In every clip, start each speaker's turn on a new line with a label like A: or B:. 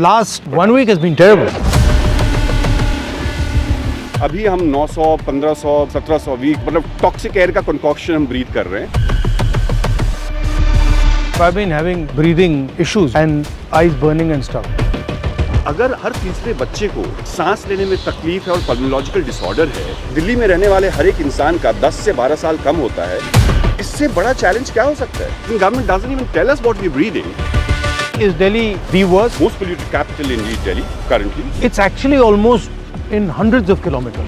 A: Last 1 week has been terrible.
B: अभी हम 900, 1500, 1700 week मतलब टॉक्सिक एयर का कंकॉक्शन हम ब्रीथ कर रहे हैं।
A: I've been having breathing issues and eyes burning and stuff.
B: अगर हर तीसरे बच्चे को सांस लेने में तकलीफ है और पल्मोनोलॉजिकल डिसऑर्डर है, दिल्ली में रहने वाले हर एक इंसान का 10 से 12 साल कम होता है, इससे बड़ा चैलेंज क्या हो सकता है? Government doesn't even tell us what we breathing.
A: Is Delhi the worst?
B: Most polluted capital in Delhi currently.
A: It's actually almost in hundreds of kilometers.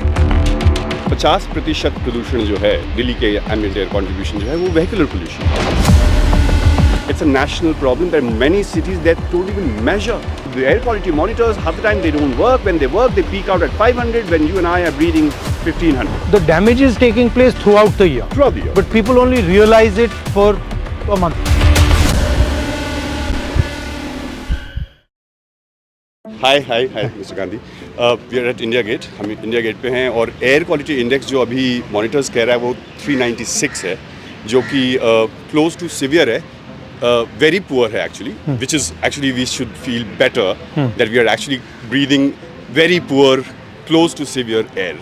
B: 50% प्रदूषण जो है दिल्ली के एम्बिएंट एयर कंट्रीब्यूशन जो है वो वेहिकुलर पोल्यूशन है। It's a national problem. There are many cities that don't even measure. The air quality monitors, half the time they don't work. When they work, they peak out at 500 when you and I are breathing 1500.
A: The damage is taking place throughout the year.
B: Throughout the year.
A: But people only realize it for a month.
B: Hi mister Gandhi, we are at India Gate. हम India Gate पे हैं और air quality index जो अभी monitors कह रहा है वो 396 है, जो कि क्लोज टू सीवियर है, वेरी पुअर है actually, which is actually we should feel better that we are actually breathing very poor close to severe air.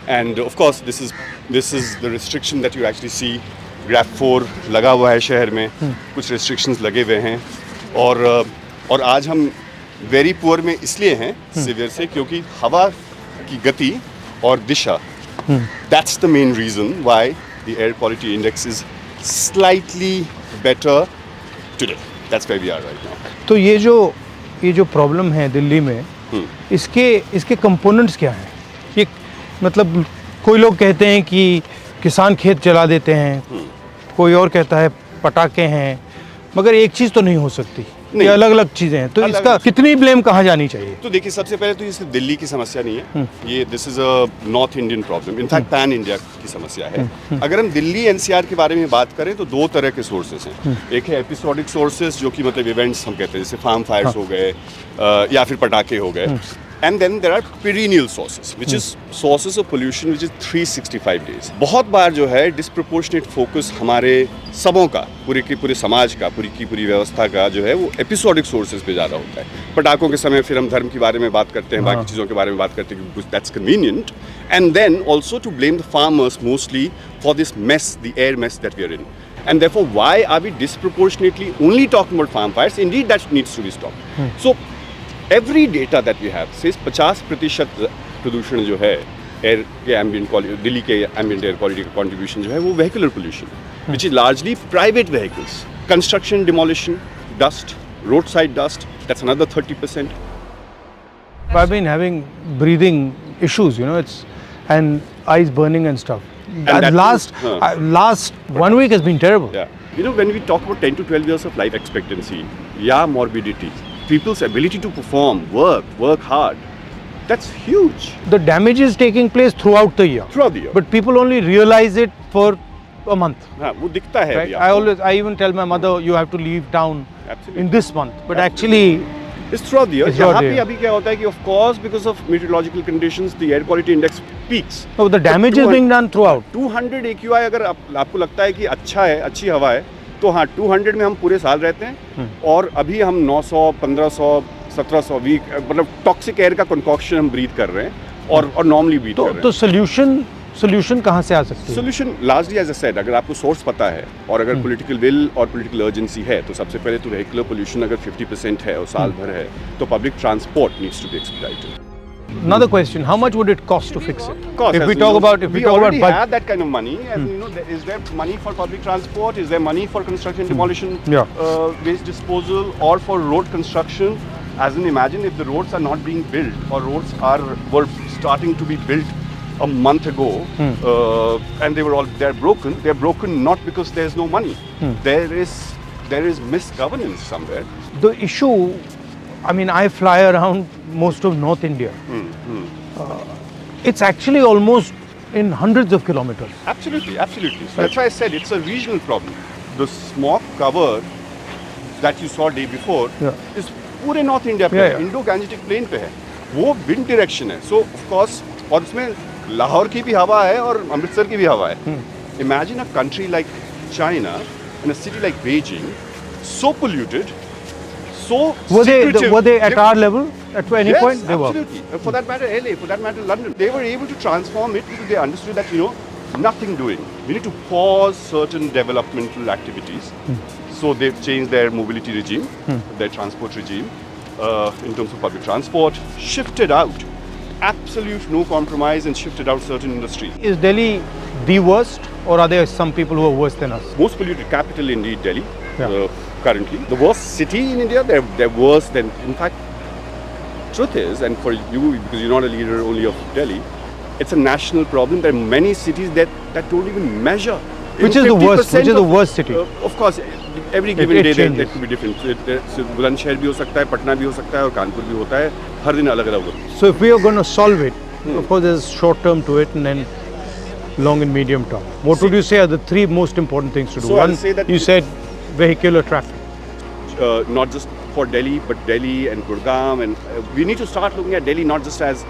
B: And of course this is the restriction that you actually see. GRAP 4 लगा हुआ है शहर में, कुछ restrictions लगे हुए हैं और आज हम वेरी पुअर में इसलिए हैं सीवियर से क्योंकि हवा की गति और दिशा, that's the main reason why the air quality index is slightly better today. That's where we are right now.
A: तो ये जो प्रॉब्लम है दिल्ली में, इसके कंपोनेंट्स क्या हैं? ये मतलब कोई लोग कहते हैं कि किसान खेत जला देते हैं, कोई और कहता है पटाखे हैं, मगर एक चीज़ तो नहीं हो सकती, ये अलग अलग चीज़ें हैं। तो इसका कितनी ब्लेम कहाँ जानी चाहिए?
B: तो देखिए, सबसे पहले तो ये सिर्फ दिल्ली की समस्या नहीं है, ये this is a north Indian problem, in fact pan India की समस्या है। अगर हम दिल्ली एनसीआर के बारे में बात करें तो दो तरह के सोर्सेस हैं। एक है एपिसोडिक सोर्सेस, जो कि मतलब इवेंट्स हम कहते हैं, जैसे फार्म फायर्स हो गए या फिर पटाखे हो गए। And then there are perennial sources, which is sources of pollution which is 365 days. बहुत बार जो है disproportionate focus हमारे सबों का, पूरे की पूरे समाज का, पूरी की पूरी व्यवस्था का जो है वो episodic sources पे ज़्यादा होता है। पटाखों के समय फिर हम धर्म के बारे में बात करते हैं, बाकी चीज़ों के बारे में बात करते हैं because that's convenient. And then also to blame the farmers mostly for this mess, the air mess that we are in. And therefore, why are we disproportionately only talking about farm fires? Indeed, that needs to be stopped. So every data that we have says 50% प्रदूषण जो है air के ambient Delhi के ambient air quality का contribution जो है वो vehicular pollution, which is largely private vehicles, construction, demolition, dust, road side dust, that's another 30%.
A: I've been having breathing issues, and eyes burning and stuff. And last 1 week has been terrible.
B: Yeah. When we talk about 10 to 12 years of life expectancy, morbidity, people's ability to perform, work hard, that's huge.
A: The damage is taking place throughout the year. But people only realize it for a month.
B: हाँ, वो दिखता है।
A: Right? I even tell my mother, you have to leave town in this month. But actually,
B: it's throughout the year. यहाँ पे अभी क्या होता है कि of course because of meteorological conditions, the air quality index peaks.
A: So the damage is being done throughout.
B: 200 AQI अगर आपको लगता है कि अच्छा है, अच्छी हवा है, तो हाँ 200 में हम पूरे साल रहते हैं। और अभी हम 900, 1500, 1700 वीक मतलब टॉक्सिक एयर का कंकॉक्शन हम ब्रीथ कर रहे हैं और नॉर्मली ब्रीथ कर रहे हैं।
A: तो सोल्यूशन कहाँ से आ सकती है?
B: Solution largely as I said, अगर आपको सोर्स पता है और अगर पॉलिटिकल विल और पॉलिटिकल अर्जेंसी है, तो सबसे पहले तो वेहिकुलर पोल्यूशन अगर 50% है और साल भर है, तो public transport needs to be exploited.
A: Another question: how much would it cost to fix it?
B: If we talk about have that kind of money, is there money for public transport? Is there money for construction, demolition, waste disposal, or for road construction? As in, imagine if the roads are not being built, or roads were starting to be built a month ago, and they're broken. They're broken not because there's no money. There is misgovernance somewhere.
A: The issue, I mean, I fly around most of North India. It's actually almost in hundreds of kilometers.
B: Absolutely. So that's why I said it's a regional problem. The smog cover that you saw day before is पूरे north India पे, Indo Gangetic plane पे है, वो wind direction है. सो of course, और उसमें लाहौर की भी हवा है और अमृतसर की भी हवा है. Imagine a country like China and a city like Beijing, so polluted, so
A: Were they at our level at any
B: yes,
A: point? They were.
B: absolutely. For that matter, LA, for that matter, London. They were able to transform it because they understood that, nothing doing. We need to pause certain developmental activities. So they've changed their mobility regime, their transport regime, in terms of public transport, shifted out. Absolute no compromise and shifted out certain industries.
A: Is Delhi the worst, or are there some people who are worse than us?
B: Most polluted capital indeed, Delhi,
A: Yeah.
B: currently. The worst city in India, they're worse than, in fact, truth is, and for you, because you're not a leader only of Delhi, it's a national problem. There are many cities that don't even measure.
A: Which is the worst? Which is the worst city?
B: Of course, every given
A: it
B: day
A: changes.
B: that could be different. So Bulandshahr भी हो सकता है, पटना भी हो सकता है और कानपुर भी होता है. हर दिन अलग-अलग होता है.
A: So if we are going to solve it, of course there's short term to it and then long and medium term. What would you say are the three most important things to do?
B: So I'll
A: One,
B: say that
A: you said vehicular traffic.
B: not just for Delhi, but Delhi and Gurgaon, and we need to start looking at Delhi not just as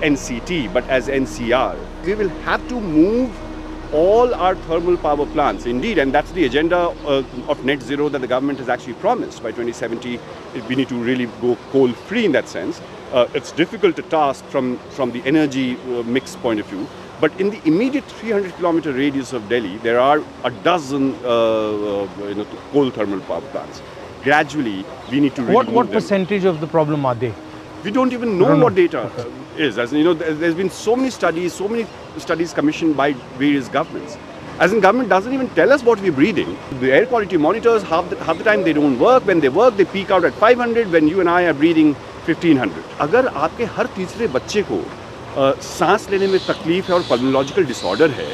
B: NCT, but as NCR. We will have to move all our thermal power plants, indeed, and that's the agenda of net zero that the government has actually promised. By 2070, we need to really go coal-free in that sense. It's difficult to task from the energy mix point of view, but in the immediate 300-kilometer radius of Delhi, there are a dozen coal thermal power plants. Gradually, we need to really
A: What
B: move them.
A: percentage of the problem are they?
B: We don't even know what data is. As you know, there's been so many studies commissioned by various governments. As in, government doesn't even tell us what we're breathing. The air quality monitors, half the time they don't work. When they work, they peak out at 500. When you and I are breathing 1500. अगर आपके हर तीसरे बच्चे को सांस लेने में तकलीफ है और पल्मोलॉजिकल डिसऑर्डर है,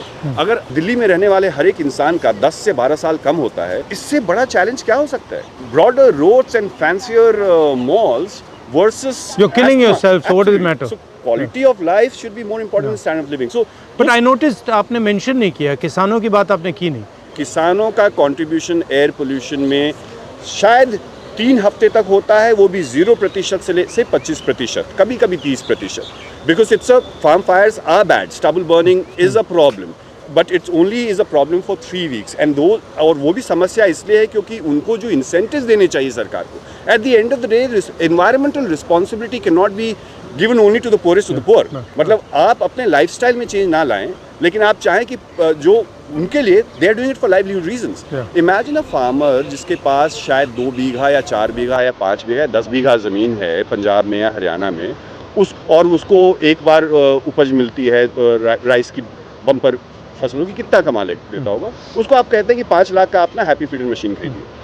B: अगर दिल्ली में रहने वाले हर एक इंसान का 10 से 12 साल कम होता है, इससे बड़ा चैलेंज क्या हो सकता है? Broader roads and fancier malls versus
A: You're killing
B: asthma.
A: yourself, so what does it matter?
B: So quality of life should be more important than standard of living. So
A: But I noticed आपने mention नहीं किया, किसानों की बात आपने की नहीं.
B: किसानों का कंट्रीब्यूशन एयर पोल्यूशन में शायद 3 हफ्ते तक होता है, वो भी 0% से 25%, कभी कभी 30%. Because it's a farm fires are bad, stubble burning is a problem, but it's only is a problem for 3 weeks. And और वो भी समस्या इसलिए है क्योंकि उनको जो incentives देने चाहिए सरकार को. At the end of the day, environmental responsibility cannot be given only to the poorest of the poor. मतलब आप अपने लाइफस्टाइल में चेंज ना लाएं, लेकिन आप चाहें कि जो उनके लिए they are doing it for livelihood reasons. Imagine a farmer जिसके पास शायद 2 बीघा या 4 बीघा या 5 बीघा या 10 बीघा ज़मीन है पंजाब में या हरियाणा में, और उसको एक बार उपज मिलती है राइस की बम्पर फसलों की, कितना कमा लेता होगा? उसको आप कहते हैं कि 5 लाख का अपना हैप्पी फीडर मशीन खरीदिए.